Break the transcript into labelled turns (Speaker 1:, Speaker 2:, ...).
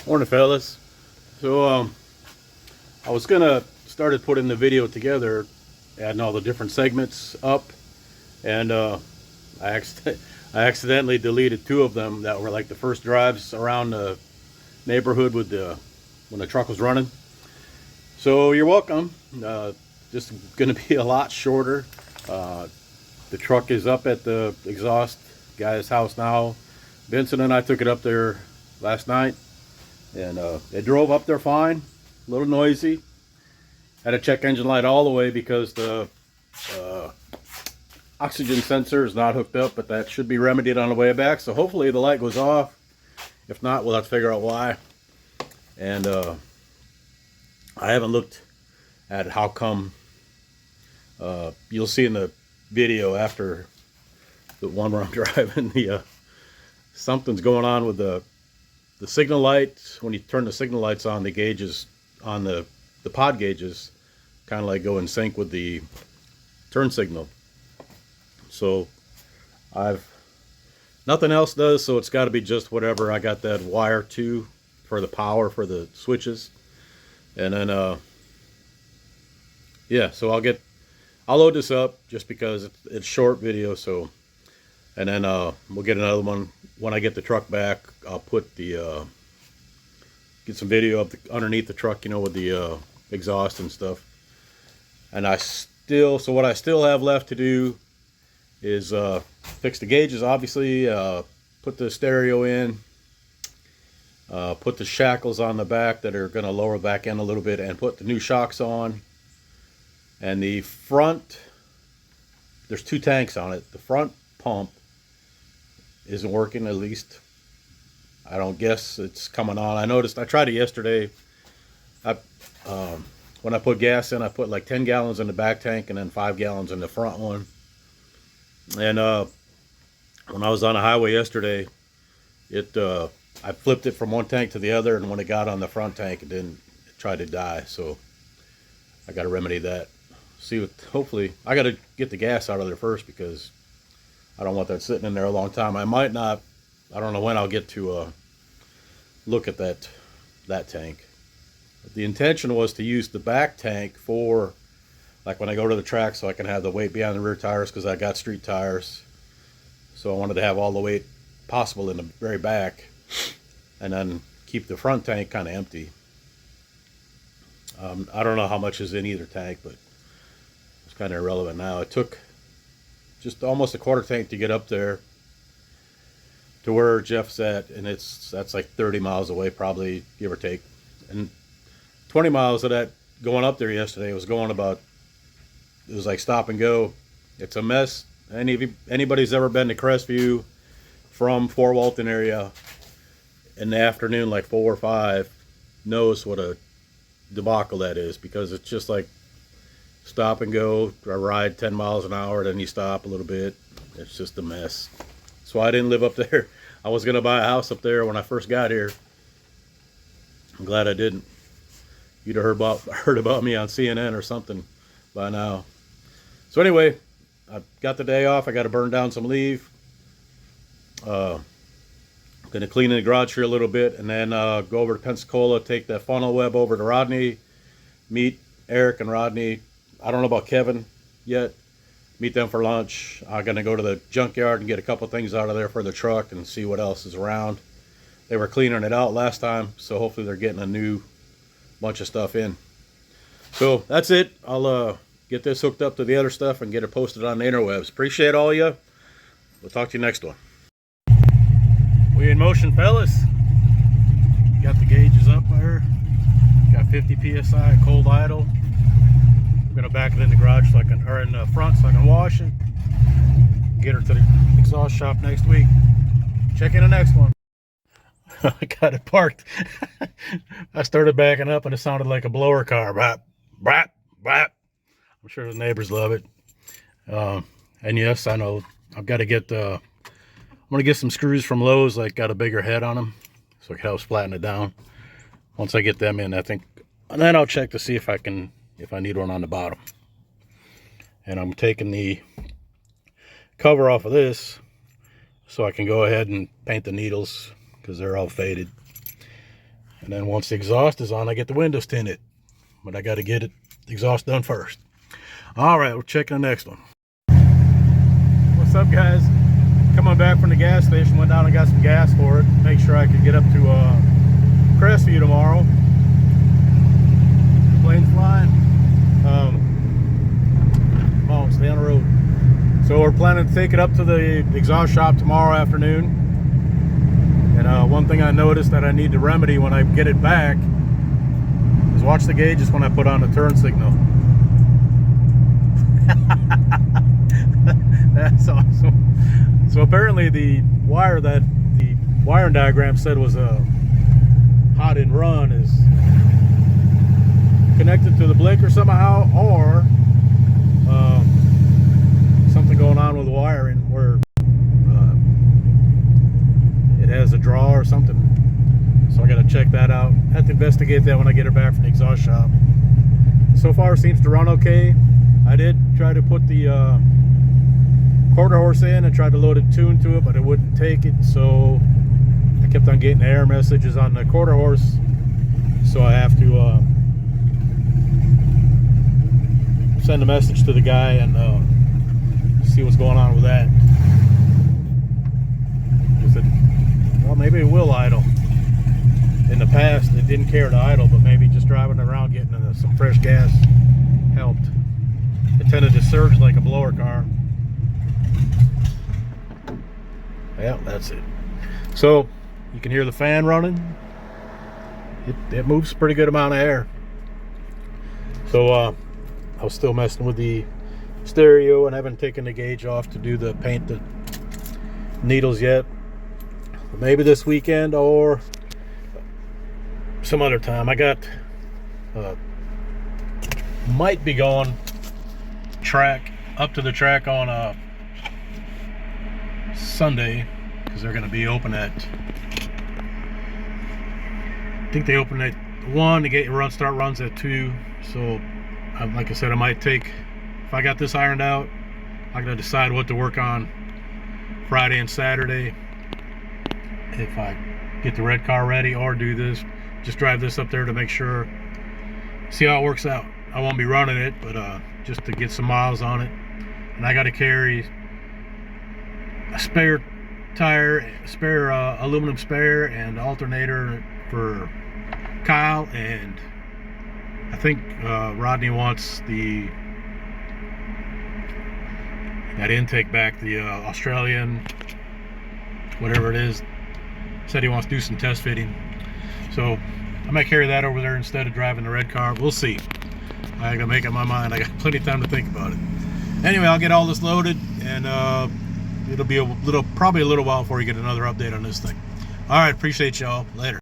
Speaker 1: Morning, fellas. So I was gonna started putting the video together, adding all the different segments up, and I, acc I accidentally deleted two of them that were like the first drives around the neighborhood with the when the truck was running. So you're welcome. Just gonna be a lot shorter. The truck is up at the exhaust guy's house now. Vincent and I took it up there last night, and it drove up there fine. A little noisy. Had a check engine light all the way because the oxygen sensor is not hooked up, but that should be remedied on the way back. So hopefully the light goes off. If not, we'll have to figure out why. And I haven't looked at how come. You'll see in the video after the one where I'm driving, the something's going on with the signal lights. When you turn the signal lights on, the gauges on the pod gauges kind of like go in sync with the turn signal. So nothing else does, so it's got to be just whatever I got that wire to for the power for the switches. And then yeah, so I'll load this up just because it's short video. So, and then we'll get another one when I get the truck back. I'll put the get some video up underneath the truck, you know, with the exhaust and stuff. And so what I still have left to do is fix the gauges, obviously, put the stereo in, put the shackles on the back that are going to lower the back end a little bit, and put the new shocks on. And the front, there's two tanks on it. The front pump isn't working, at least I don't guess it's coming on. I noticed, I tried it yesterday. When I put gas in, I put like 10 gallons in the back tank and then 5 gallons in the front one. And when I was on the highway yesterday, I flipped it from one tank to the other, and when it got on the front tank, it tried to die. So I got to remedy that. Hopefully, I got to get the gas out of there first because I don't want that sitting in there a long time. I might not. I don't know when I'll get to look at that tank. But the intention was to use the back tank for, like, when I go to the track, so I can have the weight behind the rear tires because I got street tires. So I wanted to have all the weight possible in the very back, and then keep the front tank kind of empty. I don't know how much is in either tank, but it's kind of irrelevant now. It took just almost a quarter tank to get up there to where Jeff's at, and that's like 30 miles away, probably, give or take. And 20 miles of that going up there yesterday was going about, it was like stop and go. It's a mess. Anybody's ever been to Crestview from Fort Walton area in the afternoon, like 4 or 5, knows what a debacle that is, because it's just like stop and go. I ride 10 miles an hour, then you stop a little bit. It's just a mess. So I didn't live up there. I was gonna buy a house up there when I first got here. I'm glad I didn't. You'd have heard about me on CNN or something by now. So anyway, I got the day off. I got to burn down some leaf. I'm gonna clean the garage here a little bit, and then go over to Pensacola, take that funnel web over to Rodney, meet Eric and Rodney. I don't know about Kevin yet. Meet them for lunch. I'm gonna go to the junkyard and get a couple things out of there for the truck and see what else is around. They were cleaning it out last time, so hopefully they're getting a new bunch of stuff in. So that's it. I'll get this hooked up to the other stuff and get it posted on the interwebs. Appreciate all of you. We'll talk to you next one. We in motion, fellas. Got the gauges up there. Got 50 psi cold idle. I'm gonna back it in the garage so I can, or in the front so I can wash it. Get her to the exhaust shop next week. Check in the next one. I got it parked. I started backing up and it sounded like a blower car. Bap, bap, bap. I'm sure the neighbors love it. And yes, I know I've got to get I'm gonna get some screws from Lowe's, like got a bigger head on them, so it helps flatten it down. Once I get them in, I think, and then I'll check to see if I need one on the bottom. And I'm taking the cover off of this so I can go ahead and paint the needles because they're all faded. And then once the exhaust is on, I get the windows tinted. But I got to get the exhaust done first. All right, we'll check the next one. What's up, guys? Coming back from the gas station, went down and got some gas for it. Make sure I could get up to Crestview tomorrow. The plane's flying. Come on, stay on the road. So we're planning to take it up to the exhaust shop tomorrow afternoon. And one thing I noticed that I need to remedy when I get it back is watch the gauges when I put on the turn signal. That's awesome. So apparently the wire that the wiring diagram said was a hot and run is connected to the blinker somehow, or something going on with the wiring where it has a draw or something. So I got to check that out. I have to investigate that when I get her back from the exhaust shop. So far it seems to run okay. I did try to put the quarter horse in and tried to load a tune to it, but it wouldn't take it, so I kept on getting error messages on the quarter horse, so I have to send a message to the guy and see what's going on with that. Well, maybe it will idle. In the past it didn't care to idle, but maybe just driving around getting some fresh gas helped. It tended to surge like a blower car. Yeah, that's it. So you can hear the fan running. It moves a pretty good amount of air. So I was still messing with the stereo and haven't taken the gauge off to do the paint the needles yet. But maybe this weekend or some other time. I got might be going up to the track on Sunday, because they're going to be open at, I think they open at 1 to get start runs at 2. So like I said, I might take, if I got this ironed out, I'm going to decide what to work on Friday and Saturday if I get the red car ready, or do this, just drive this up there to make sure, see how it works out. I won't be running it, but just to get some miles on it. And I got to carry a spare tire, aluminum spare, and alternator for Kyle, and I think Rodney wants that intake back, the Australian, whatever it is. Said he wants to do some test fitting, so I might carry that over there instead of driving the red car. We'll see. I gotta make up my mind. I got plenty of time to think about it. Anyway, I'll get all this loaded, and it'll be probably a little while before you get another update on this thing. All right, appreciate y'all. Later.